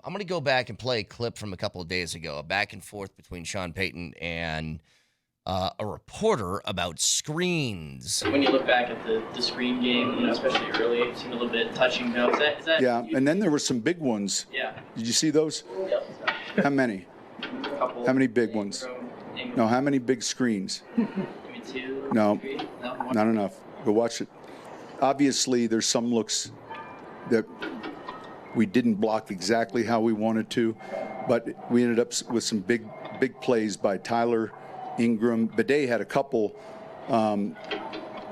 I'm going to go back and play a clip from a couple of days ago, a back and forth between Sean Payton and a reporter about screens. When you look back at the screen game, especially early, it seemed a little bit touch and go. Is that yeah, and then there were some big ones. Yeah. Did you see those? Yep. How many? A couple. How many big ones? No, how many big screens? Maybe 2. No, 3? No, not enough. Go watch it. Obviously, there's some looks that we didn't block exactly how we wanted to, but we ended up with some big plays by Tyler, Ingram. Bidet had a couple,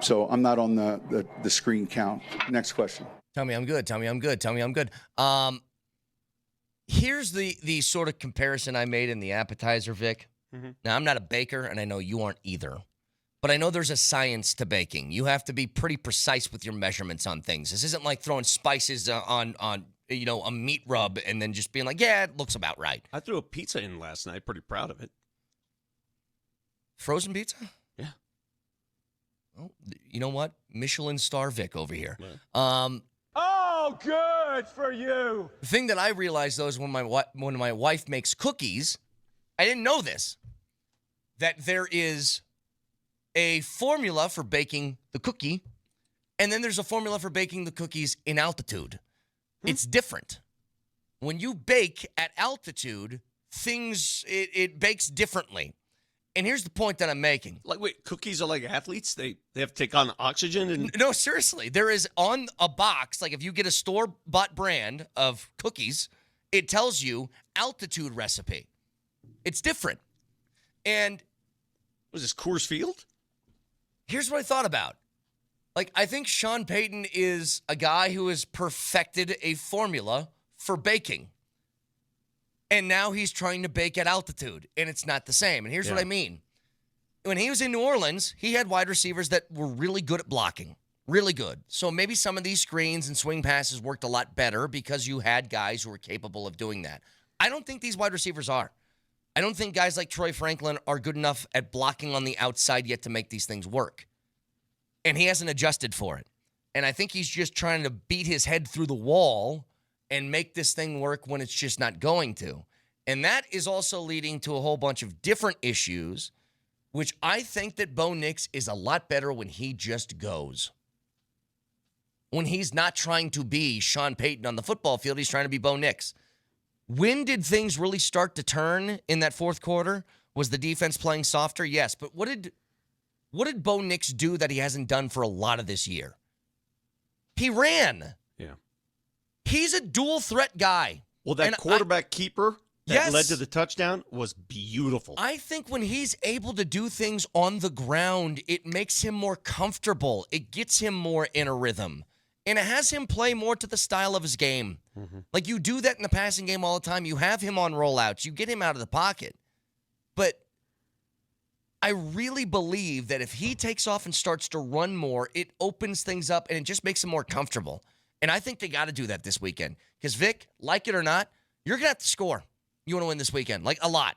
so I'm not on the screen count. Next question. Tell me I'm good. Tell me I'm good. Tell me I'm good. Here's the sort of comparison I made in the appetizer, Vic. Mm-hmm. Now, I'm not a baker, and I know you aren't either. But I know there's a science to baking. You have to be pretty precise with your measurements on things. This isn't like throwing spices on a meat rub and then just being like, yeah, it looks about right. I threw a pizza in last night. Pretty proud of it. Frozen pizza? Yeah. Well, you know what? Michelin star Vic over here. Yeah. Oh, good for you. The thing that I realized, though, is when my wife makes cookies, I didn't know this, that there is a formula for baking the cookie, and then there's a formula for baking the cookies in altitude. It's different. When you bake at altitude, it bakes differently. And here's the point that I'm making. Like, wait, cookies are like athletes? They have to take on oxygen? And No, seriously. There is on a box, like if you get a store-bought brand of cookies, it tells you altitude recipe. It's different. And was this Coors Field? Here's what I thought about. Like, I think Sean Payton is a guy who has perfected a formula for baking. And now he's trying to bake at altitude, and it's not the same. And here's what I mean. When he was in New Orleans, he had wide receivers that were really good at blocking. Really good. So maybe some of these screens and swing passes worked a lot better because you had guys who were capable of doing that. I don't think these wide receivers are. I don't think guys like Troy Franklin are good enough at blocking on the outside yet to make these things work. And he hasn't adjusted for it. And I think he's just trying to beat his head through the wall and make this thing work when it's just not going to. And that is also leading to a whole bunch of different issues, which I think that Bo Nix is a lot better when he just goes. When he's not trying to be Sean Payton on the football field, he's trying to be Bo Nix. When did things really start to turn in that fourth quarter? Was the defense playing softer? Yes. But what did Bo Nix do that he hasn't done for a lot of this year? He ran. Yeah. He's a dual threat guy. Well, that quarterback keeper that led to the touchdown was beautiful. I think when he's able to do things on the ground, it makes him more comfortable. It gets him more in a rhythm. And it has him play more to the style of his game. Mm-hmm. Like you do that in the passing game all the time. You have him on rollouts. You get him out of the pocket. But I really believe that if he takes off and starts to run more, it opens things up and it just makes him more comfortable. And I think they got to do that this weekend. Because, Vic, like it or not, you're going to have to score. You want to win this weekend. Like, a lot.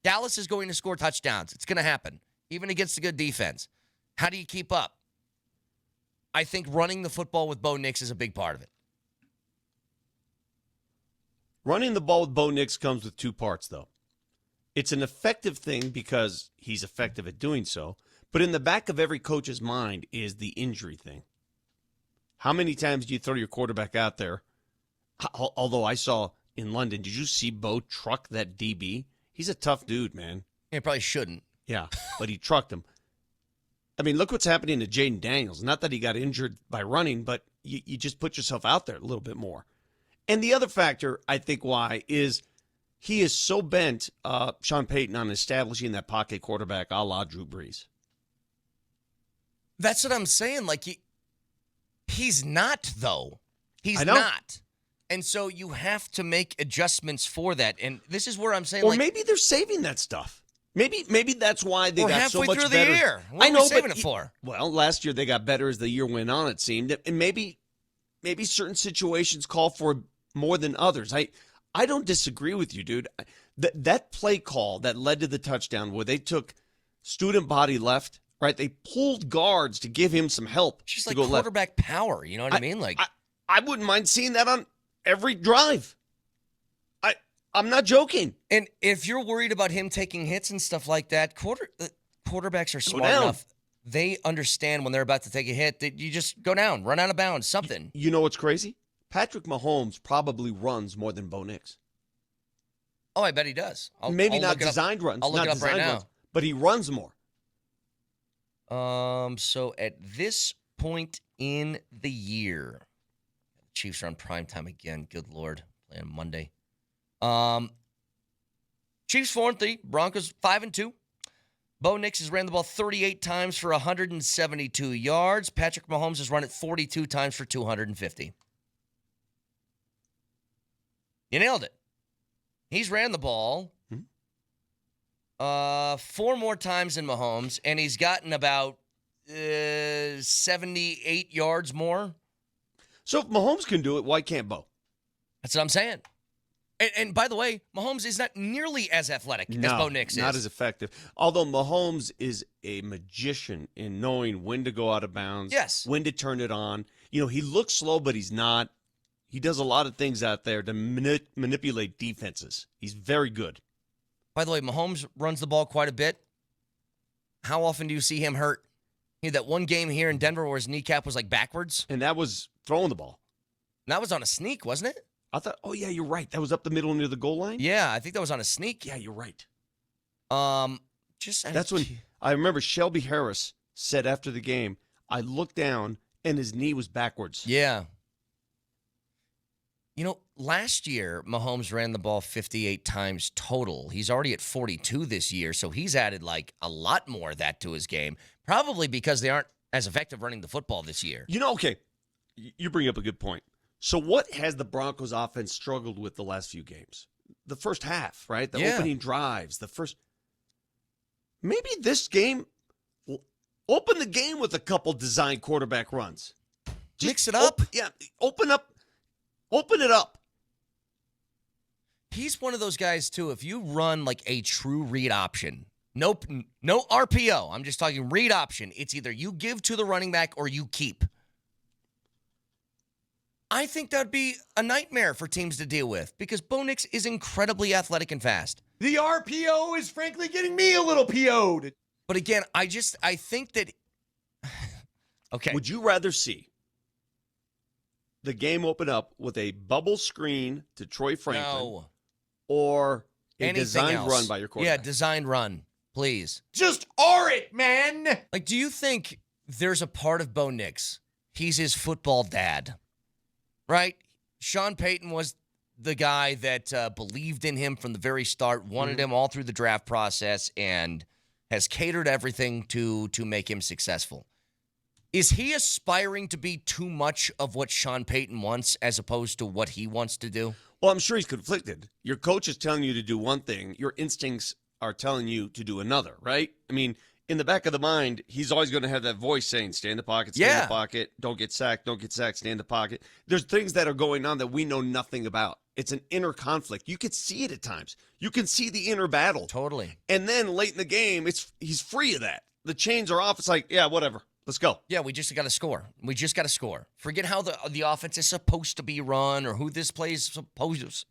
Dallas is going to score touchdowns. It's going to happen, even against a good defense. How do you keep up? I think running the football with Bo Nix is a big part of it. Running the ball with Bo Nix comes with two parts, though. It's an effective thing because he's effective at doing so, but in the back of every coach's mind is the injury thing. How many times do you throw your quarterback out there? Although I saw in London, did you see Bo truck that DB? He's a tough dude, man. He probably shouldn't. Yeah, but he trucked him. I mean, look what's happening to Jaden Daniels. Not that he got injured by running, but you just put yourself out there a little bit more. And the other factor, I think, why is he is so bent, Sean Payton, on establishing that pocket quarterback a la Drew Brees. That's what I'm saying. Like, he's not, though. He's I know. not. And so you have to make adjustments for that. And this is where I'm saying, or maybe they're saving that stuff. Maybe that's why they got so much better. We're halfway through the year. What are we saving it for? Well, last year they got better as the year went on, it seemed. And maybe certain situations call for more than others. I don't disagree with you, dude. That play call that led to the touchdown where they took student body left, right? They pulled guards to give him some help. Just like quarterback power, you know what I mean? Like I wouldn't mind seeing that on every drive. I'm not joking. And if you're worried about him taking hits and stuff like that, quarterbacks are smart down. enough. They understand when they're about to take a hit that you just go down, run out of bounds, something. You know what's crazy? Patrick Mahomes probably runs more than Bo Nix. Oh, I bet he does. Maybe I'll not look it up. designed runs. I'll look not it up right designed now. runs, but he runs more. So at this point in the year, Chiefs are on primetime again. Good Lord. Playing Monday. Chiefs 4-3, Broncos 5-2. Bo Nix has ran the ball 38 times for 172 yards. Patrick Mahomes has run it 42 times for 250. You nailed it. He's ran the ball 4 more times than Mahomes, and he's gotten about 78 yards more. So if Mahomes can do it, why can't Bo? That's what I'm saying. And by the way, Mahomes is not nearly as athletic as Bo Nix is. Not as effective. Although Mahomes is a magician in knowing when to go out of bounds, Yes. when to turn it on. You know, he looks slow, but he's not. He does a lot of things out there to manipulate defenses. He's very good. By the way, Mahomes runs the ball quite a bit. How often do you see him hurt? He had that one game here in Denver where his kneecap was like backwards. And that was throwing the ball. And that was on a sneak, wasn't it? I thought, oh, yeah, you're right. That was up the middle near the goal line? Yeah, I think that was on a sneak. Yeah, you're right. That's when I remember Shelby Harris said after the game, I looked down and his knee was backwards. Yeah. You know, last year, Mahomes ran the ball 58 times total. He's already at 42 this year, so he's added like a lot more of that to his game, probably because they aren't as effective running the football this year. You know, okay, you bring up a good point. So what has the Broncos offense struggled with the last few games? The first half, right? The opening drives, maybe this game, open the game with a couple design quarterback runs. Mix it up. Open it up. He's one of those guys, too. If you run like a true read option, no RPO, I'm just talking read option, it's either you give to the running back or you keep. I think that would be a nightmare for teams to deal with because Bo Nix is incredibly athletic and fast. The RPO is frankly getting me a little PO'd. But again, I think that... Okay. Would you rather see the game open up with a bubble screen to Troy Franklin or a designed run by your quarterback? Yeah, designed run, please. Just R it, man. Like, do you think there's a part of Bo Nix, he's his football dad, right? Sean Payton was the guy that believed in him from the very start, wanted him all through the draft process, and has catered everything to make him successful. Is he aspiring to be too much of what Sean Payton wants as opposed to what he wants to do? Well, I'm sure he's conflicted. Your coach is telling you to do one thing. Your instincts are telling you to do another, right? I mean, in the back of the mind, he's always going to have that voice saying, stay in the pocket, stay in the pocket, don't get sacked, stay in the pocket. There's things that are going on that we know nothing about. It's an inner conflict. You could see it at times. You can see the inner battle. Totally. And then late in the game, he's free of that. The chains are off. It's like, yeah, whatever. Let's go. Yeah, we just got to score. We just got to score. Forget how the offense is supposed to be run or who this play is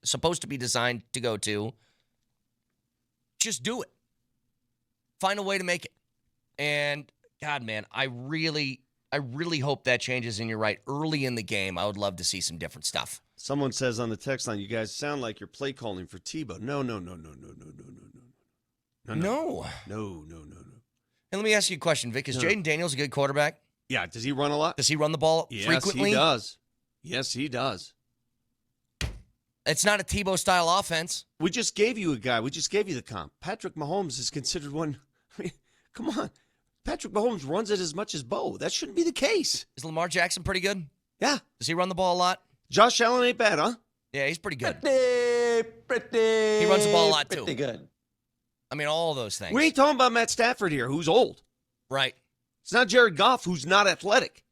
supposed to be designed to go to. Just do it. Find a way to make it. And, God, man, I really hope that changes, and you're right. Early in the game, I would love to see some different stuff. Someone says on the text line, you guys sound like you're play calling for Tebow. No. And let me ask you a question, Vic. Is Jaden Daniels a good quarterback? Yeah. Does he run a lot? Does he run the ball frequently? Yes, he does. It's not a Tebow-style offense. We just gave you a guy. We just gave you the comp. Patrick Mahomes is considered one. I mean, come on. Patrick Mahomes runs it as much as Bo. That shouldn't be the case. Is Lamar Jackson pretty good? Yeah. Does he run the ball a lot? Josh Allen ain't bad, huh? Yeah, he's pretty good. Pretty. He runs the ball a lot, too. Pretty good. I mean, all of those things. We ain't talking about Matt Stafford here, who's old. Right. It's not Jared Goff, who's not athletic.